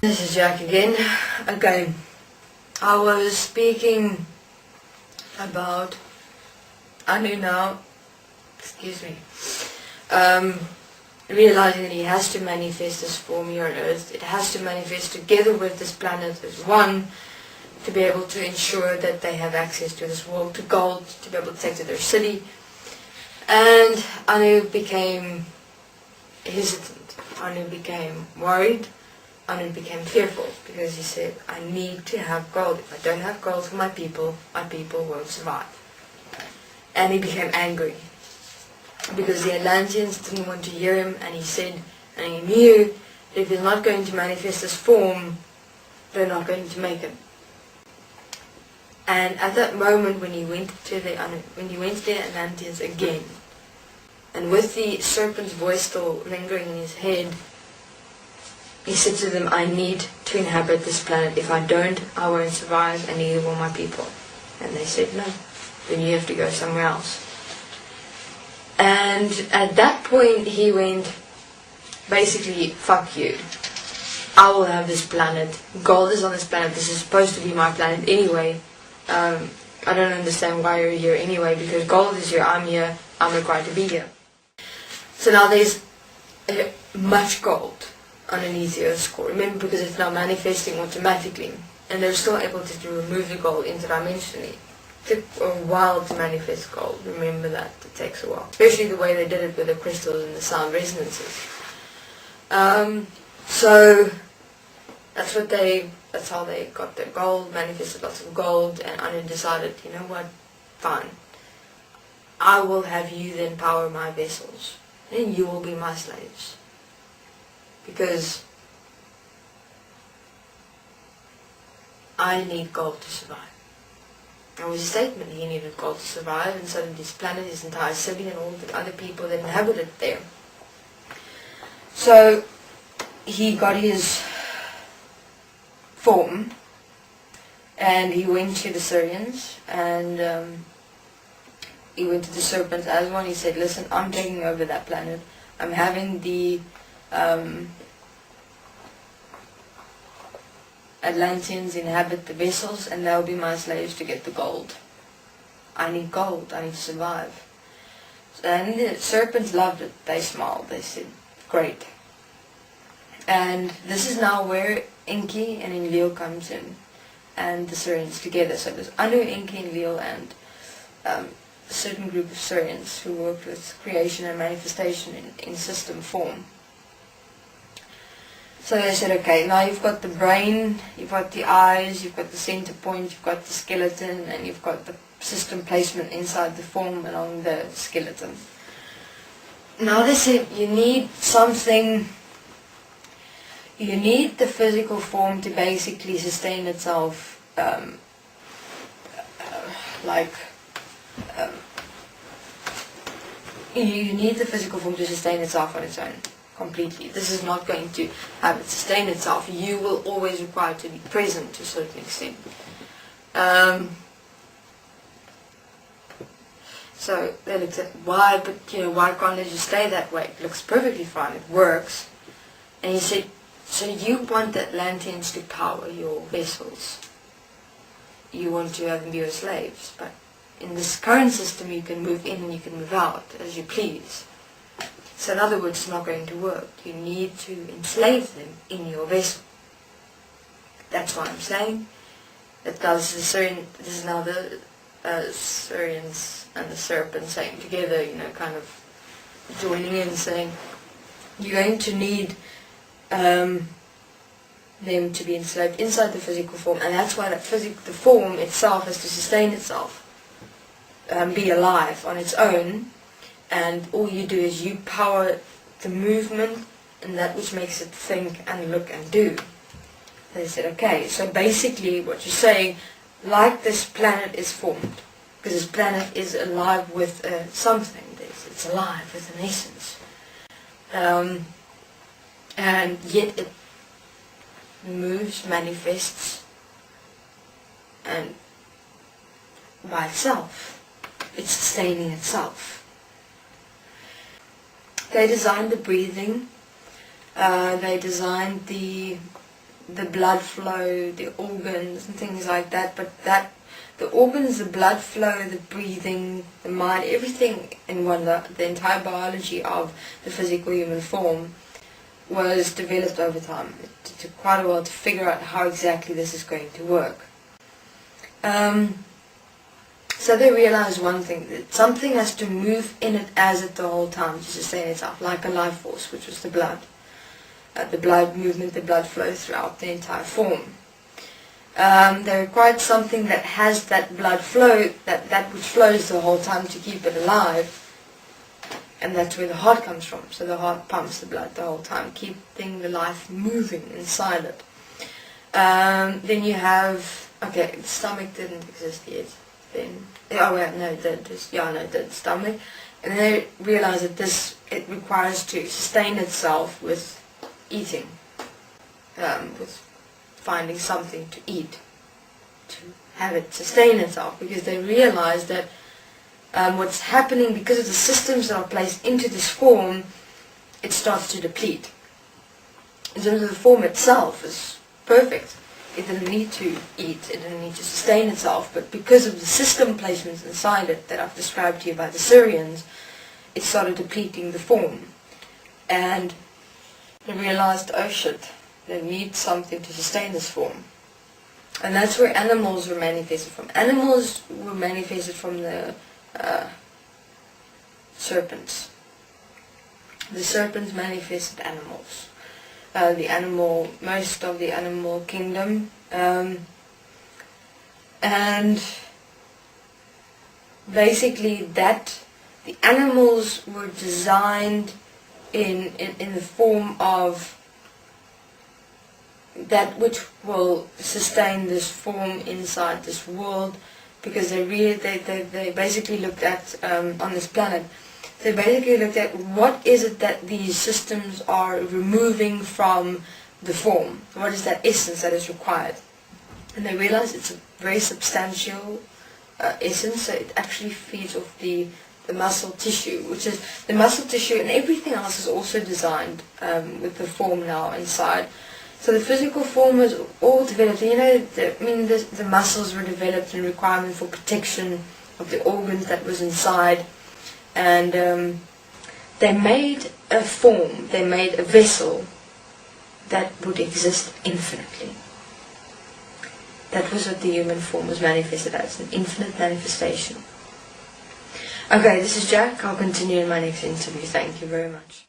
This is Jack again. Okay, I was speaking about Anu now, excuse me, realizing that he has to manifest this form here on Earth. It has to manifest together with this planet as one to be able to ensure that they have access to this world, to gold, to be able to take to their city. And Anu became hesitant. Anu became worried. Anu became fearful because he said, I need to have gold. If I don't have gold for my people won't survive. And he became angry because the Antlanteans didn't want to hear him, and he said, and he knew that if he's not going to manifest this form, they're not going to make it. And at that moment when he went to the Antlanteans again, and with the serpent's voice still lingering in his head, he said to them, I need to inhabit this planet. If I don't, I won't survive, and neither will my people. And they said, no, then you have to go somewhere else. And at that point he went, basically, fuck you. I will have this planet. Gold is on this planet. This is supposed to be my planet anyway. I don't understand why you're here anyway, because gold is here, I'm here, I'm required to be here. So now there's much gold underneath the Earth's core. Remember, because it's now manifesting automatically, and they're still able to remove the gold interdimensionally. It took a while to manifest gold. Remember that, it takes a while. Especially the way they did it with the crystals and the sound resonances. So that's how they got their gold, manifested lots of gold, and Anu decided, you know what, fine. I will have you then power my vessels, and you will be my slaves. Because I need gold to survive. It was a statement, he needed gold to survive, and so did his planet, his entire city, and all the other people that inhabited there. So he got his form, and he went to the Syrians, and he went to the serpents as one. He said, listen, I'm taking over that planet. I'm having the Atlanteans inhabit the vessels, and they'll be my slaves to get the gold. I need gold, I need to survive. And the serpents loved it. They smiled, they said, great. And this is now where Enki and Enlil comes in, and the Syrians together. So there's Anu, Enki, Enlil, and a certain group of Syrians who worked with creation and manifestation in system form. So they said, okay, now you've got the brain, you've got the eyes, you've got the center point, you've got the skeleton, and you've got the system placement inside the form along the skeleton. Now they said, you need something, you need the physical form to basically sustain itself, you need the physical form to sustain itself on its own. Completely. This is not going to have it sustain itself. You will always require to be present to a certain extent. So they looked at why, but why can't they just stay that way? It looks perfectly fine. It works. And he said, so you want the Atlanteans to power your vessels. You want to have them be your slaves, but in this current system you can move in and you can move out as you please. So in other words, it's not going to work. You need to enslave them in your vessel. That's what I'm saying. This is now the Syrians and the serpent saying together, kind of joining in, saying, you're going to need them to be enslaved inside the physical form, and that's why the form itself has to sustain itself, be alive on its own. And all you do is you power the movement and that which makes it think and look and do. They said, okay, so basically what you're saying, like this planet is formed, because this planet is alive with something, it's alive with an essence. And yet it moves, manifests, and by itself, it's sustaining itself. They designed the breathing, they designed the the blood flow, the organs and things like that, but the organs, the blood flow, the breathing, the mind, everything in one, the entire biology of the physical human form was developed over time. It took quite a while to figure out how exactly this is going to work. So they realized one thing, that something has to move in it as it the whole time to sustain itself, like a life force, which was the blood. The blood movement, the blood flow throughout the entire form. They required something that has that blood flow, that which flows the whole time to keep it alive. And that's where the heart comes from. So the heart pumps the blood the whole time, keeping the life moving inside it. Then you have, okay, the stomach didn't exist yet. Then, oh wait, no, it did. It did, stomach. And then they realized that it requires to sustain itself with eating, with finding something to eat, to have it sustain itself, because they realized that what's happening, because of the systems that are placed into this form, it starts to deplete. And so the form itself is perfect. It didn't need to eat, it didn't need to sustain itself, but because of the system placements inside it that I've described to you by the Syrians, it started depleting the form. And they realized, oh shit, they need something to sustain this form. And that's where animals were manifested from. Animals were manifested from the serpents. The serpents manifested animals. Most of the animal kingdom, and basically the animals were designed in the form of that which will sustain this form inside this world, because they basically looked at on this planet. They basically looked at what is it that these systems are removing from the form. What is that essence that is required? And they realized it's a very substantial essence, so it actually feeds off the muscle tissue, which is the muscle tissue, and everything else is also designed with the form now inside. So the physical form was all developed. The muscles were developed in requirement for protection of the organs that was inside. And they made a form, they made a vessel that would exist infinitely. That was what the human form was manifested as, an infinite manifestation. Okay, this is Jack. I'll continue in my next interview. Thank you very much.